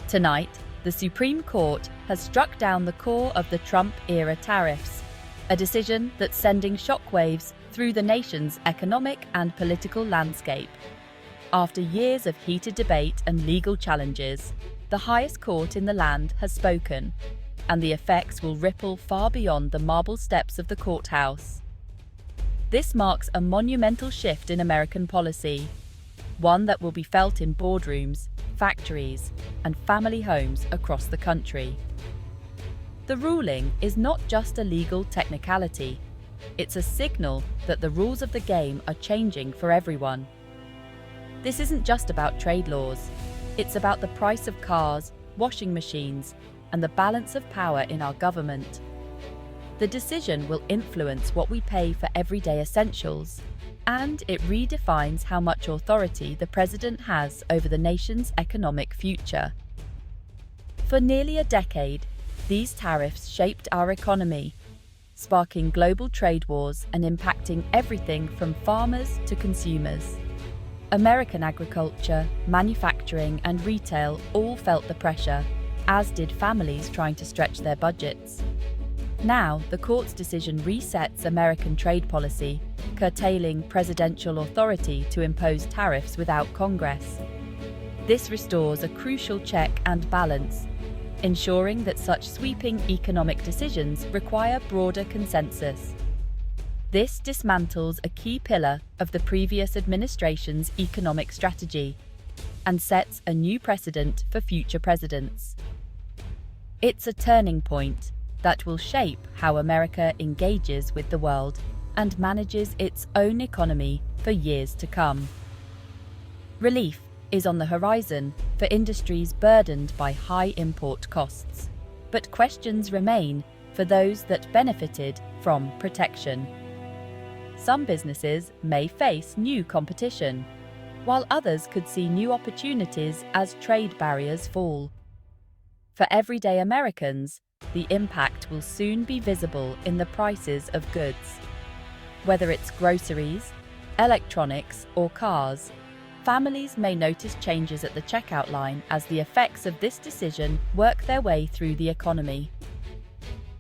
Tonight, the Supreme Court has struck down the core of the Trump-era tariffs, a decision that's sending shockwaves through the nation's economic and political landscape. After years of heated debate and legal challenges, the highest court in the land has spoken, and the effects will ripple far beyond the marble steps of the courthouse. This marks a monumental shift in American policy, one that will be felt in boardrooms, factories, and family homes across the country. The ruling is not just a legal technicality, it's a signal that the rules of the game are changing for everyone. This isn't just about trade laws, it's about the price of cars, washing machines, and the balance of power in our government. The decision will influence what we pay for everyday essentials, and it redefines how much authority the president has over the nation's economic future. For nearly a decade, these tariffs shaped our economy, sparking global trade wars and impacting everything from farmers to consumers. American agriculture, manufacturing, and retail all felt the pressure, as did families trying to stretch their budgets. Now, the court's decision resets American trade policy, curtailing presidential authority to impose tariffs without Congress. This restores a crucial check and balance, ensuring that such sweeping economic decisions require broader consensus. This dismantles a key pillar of the previous administration's economic strategy and sets a new precedent for future presidents. It's a turning point that will shape how America engages with the world and manages its own economy for years to come. Relief is on the horizon for industries burdened by high import costs, but questions remain for those that benefited from protection. Some businesses may face new competition, while others could see new opportunities as trade barriers fall. For everyday Americans, the impact will soon be visible in the prices of goods. Whether it's groceries, electronics, or cars, families may notice changes at the checkout line as the effects of this decision work their way through the economy.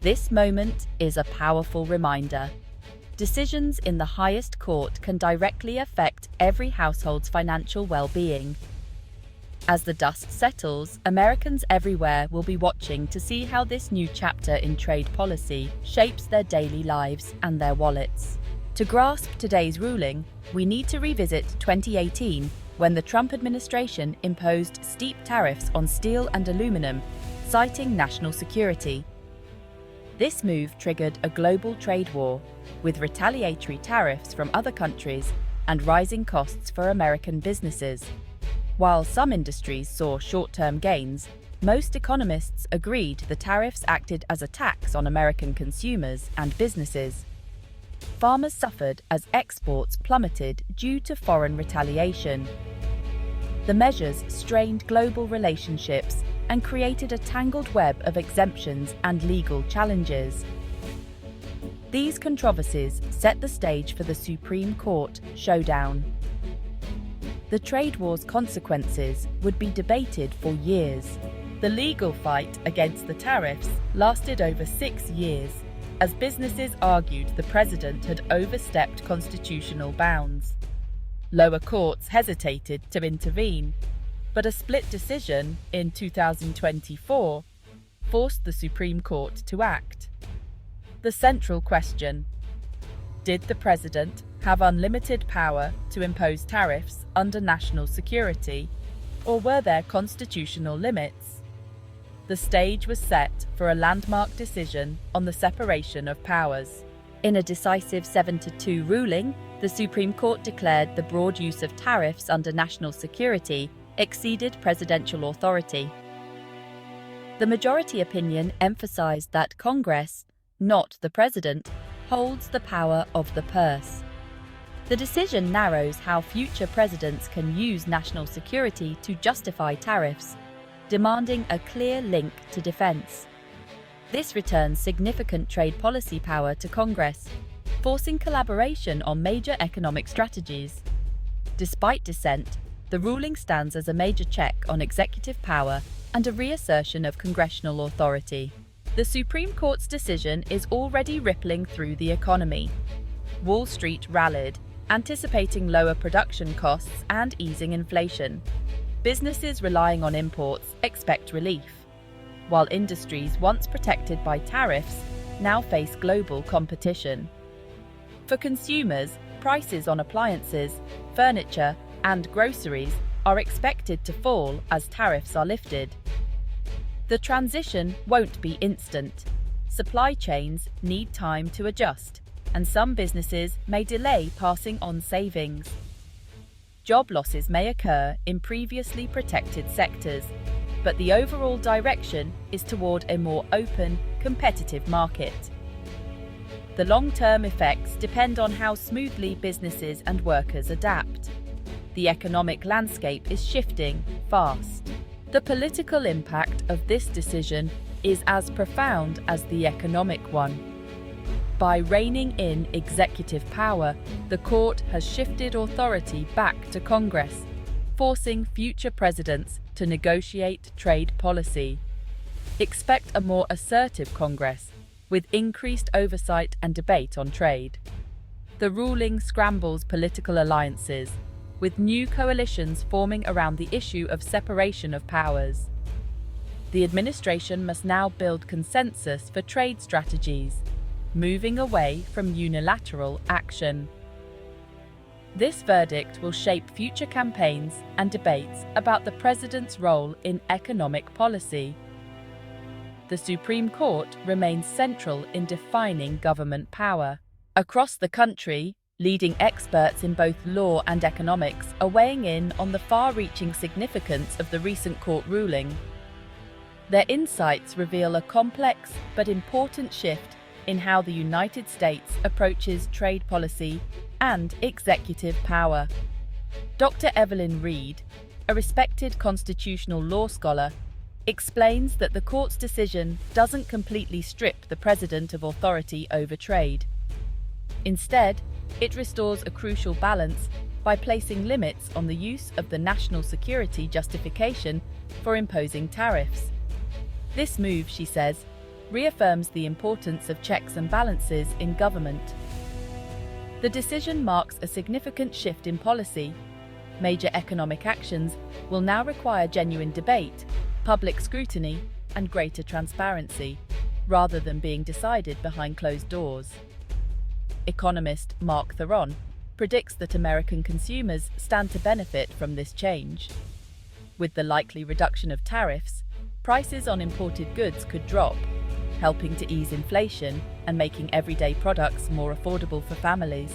This moment is a powerful reminder. Decisions in the highest court can directly affect every household's financial well-being. As the dust settles, Americans everywhere will be watching to see how this new chapter in trade policy shapes their daily lives and their wallets. To grasp today's ruling, we need to revisit 2018, when the Trump administration imposed steep tariffs on steel and aluminum, citing national security. This move triggered a global trade war, with retaliatory tariffs from other countries and rising costs for American businesses. While some industries saw short-term gains, most economists agreed the tariffs acted as a tax on American consumers and businesses. Farmers suffered as exports plummeted due to foreign retaliation. The measures strained global relationships and created a tangled web of exemptions and legal challenges. These controversies set the stage for the Supreme Court showdown. The trade war's consequences would be debated for years. The legal fight against the tariffs lasted over 6 years, as businesses argued the president had overstepped constitutional bounds. Lower courts hesitated to intervene, but a split decision in 2024 forced the Supreme Court to act. The central question: did the president have unlimited power to impose tariffs under national security, or were there constitutional limits? The stage was set for a landmark decision on the separation of powers. In a decisive 7-2 ruling, the Supreme Court declared the broad use of tariffs under national security exceeded presidential authority. The majority opinion emphasized that Congress, not the president, holds the power of the purse. The decision narrows how future presidents can use national security to justify tariffs, demanding a clear link to defense. This returns significant trade policy power to Congress, forcing collaboration on major economic strategies. Despite dissent, the ruling stands as a major check on executive power and a reassertion of congressional authority. The Supreme Court's decision is already rippling through the economy. Wall Street rallied, anticipating lower production costs and easing inflation. Businesses relying on imports expect relief, while industries once protected by tariffs now face global competition. For consumers, prices on appliances, furniture, and groceries are expected to fall as tariffs are lifted. The transition won't be instant. Supply chains need time to adjust, and some businesses may delay passing on savings. Job losses may occur in previously protected sectors, but the overall direction is toward a more open, competitive market. The long-term effects depend on how smoothly businesses and workers adapt. The economic landscape is shifting fast. The political impact of this decision is as profound as the economic one. By reining in executive power, the court has shifted authority back to Congress, forcing future presidents to negotiate trade policy. Expect a more assertive Congress, with increased oversight and debate on trade. The ruling scrambles political alliances, with new coalitions forming around the issue of separation of powers. The administration must now build consensus for trade strategies, moving away from unilateral action. This verdict will shape future campaigns and debates about the president's role in economic policy. The Supreme Court remains central in defining government power. Across the country, leading experts in both law and economics are weighing in on the far-reaching significance of the recent court ruling. Their insights reveal a complex but important shift in how the United States approaches trade policy and executive power. Dr. Evelyn Reed, a respected constitutional law scholar, explains that the court's decision doesn't completely strip the president of authority over trade. Instead, it restores a crucial balance by placing limits on the use of the national security justification for imposing tariffs. This move, she says, reaffirms the importance of checks and balances in government. The decision marks a significant shift in policy. Major economic actions will now require genuine debate, public scrutiny, and greater transparency, rather than being decided behind closed doors. Economist Mark Theron predicts that American consumers stand to benefit from this change. With the likely reduction of tariffs, prices on imported goods could drop, helping to ease inflation and making everyday products more affordable for families.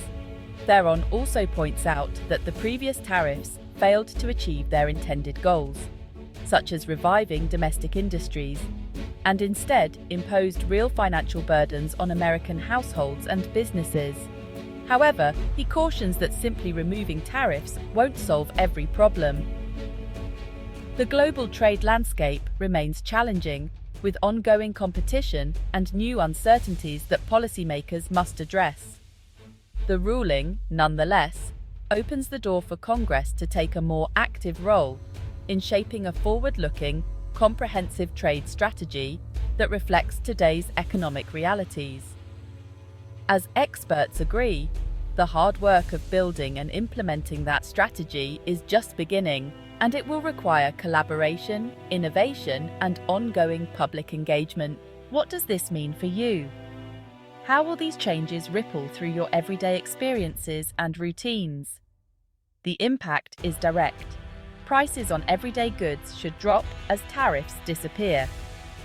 Theron also points out that the previous tariffs failed to achieve their intended goals, such as reviving domestic industries, and instead imposed real financial burdens on American households and businesses. However, he cautions that simply removing tariffs won't solve every problem. The global trade landscape remains challenging, with ongoing competition and new uncertainties that policymakers must address. The ruling, nonetheless, opens the door for Congress to take a more active role in shaping a forward-looking, comprehensive trade strategy that reflects today's economic realities. As experts agree, the hard work of building and implementing that strategy is just beginning, and it will require collaboration, innovation, and ongoing public engagement. What does this mean for you? How will these changes ripple through your everyday experiences and routines? The impact is direct. Prices on everyday goods should drop as tariffs disappear.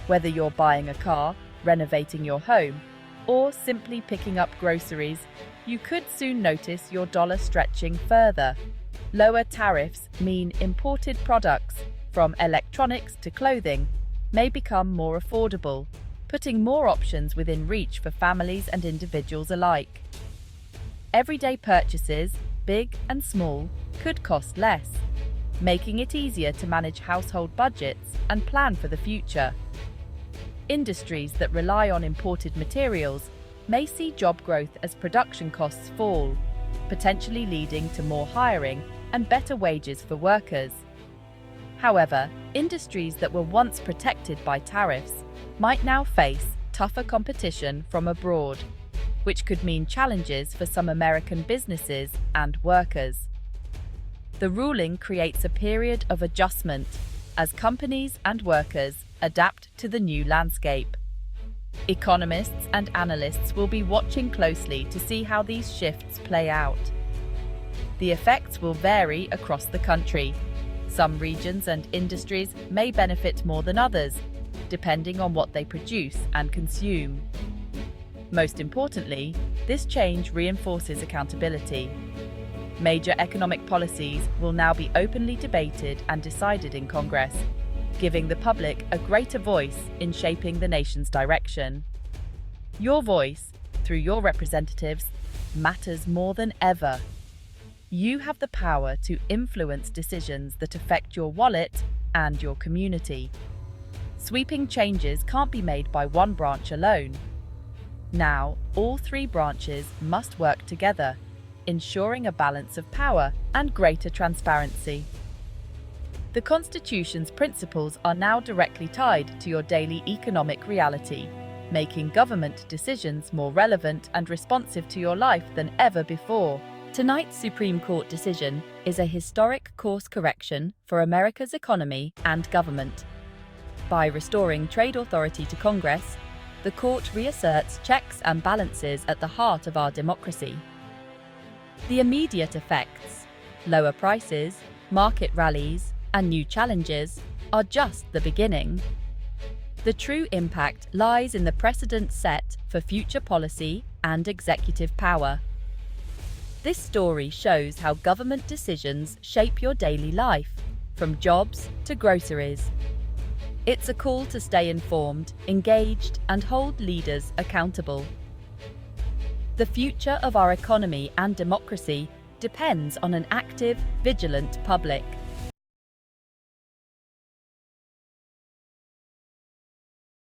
Whether you're buying a car, renovating your home, or simply picking up groceries, you could soon notice your dollar stretching further. Lower tariffs mean imported products, from electronics to clothing, may become more affordable, putting more options within reach for families and individuals alike. Everyday purchases, big and small, could cost less, making it easier to manage household budgets and plan for the future. Industries that rely on imported materials may see job growth as production costs fall, potentially leading to more hiring and better wages for workers. However, industries that were once protected by tariffs might now face tougher competition from abroad, which could mean challenges for some American businesses and workers. The ruling creates a period of adjustment as companies and workers adapt to the new landscape. Economists and analysts will be watching closely to see how these shifts play out. The effects will vary across the country. Some regions and industries may benefit more than others, depending on what they produce and consume. Most importantly, this change reinforces accountability. Major economic policies will now be openly debated and decided in Congress, giving the public a greater voice in shaping the nation's direction. Your voice, through your representatives, matters more than ever. You have the power to influence decisions that affect your wallet and your community. Sweeping changes can't be made by one branch alone. Now, all three branches must work together, ensuring a balance of power and greater transparency. The Constitution's principles are now directly tied to your daily economic reality, making government decisions more relevant and responsive to your life than ever before. Tonight's Supreme Court decision is a historic course correction for America's economy and government. By restoring trade authority to Congress, the court reasserts checks and balances at the heart of our democracy. The immediate effects, lower prices, market rallies, and new challenges, are just the beginning. The true impact lies in the precedent set for future policy and executive power. This story shows how government decisions shape your daily life, from jobs to groceries. It's a call to stay informed, engaged, and hold leaders accountable. The future of our economy and democracy depends on an active, vigilant public.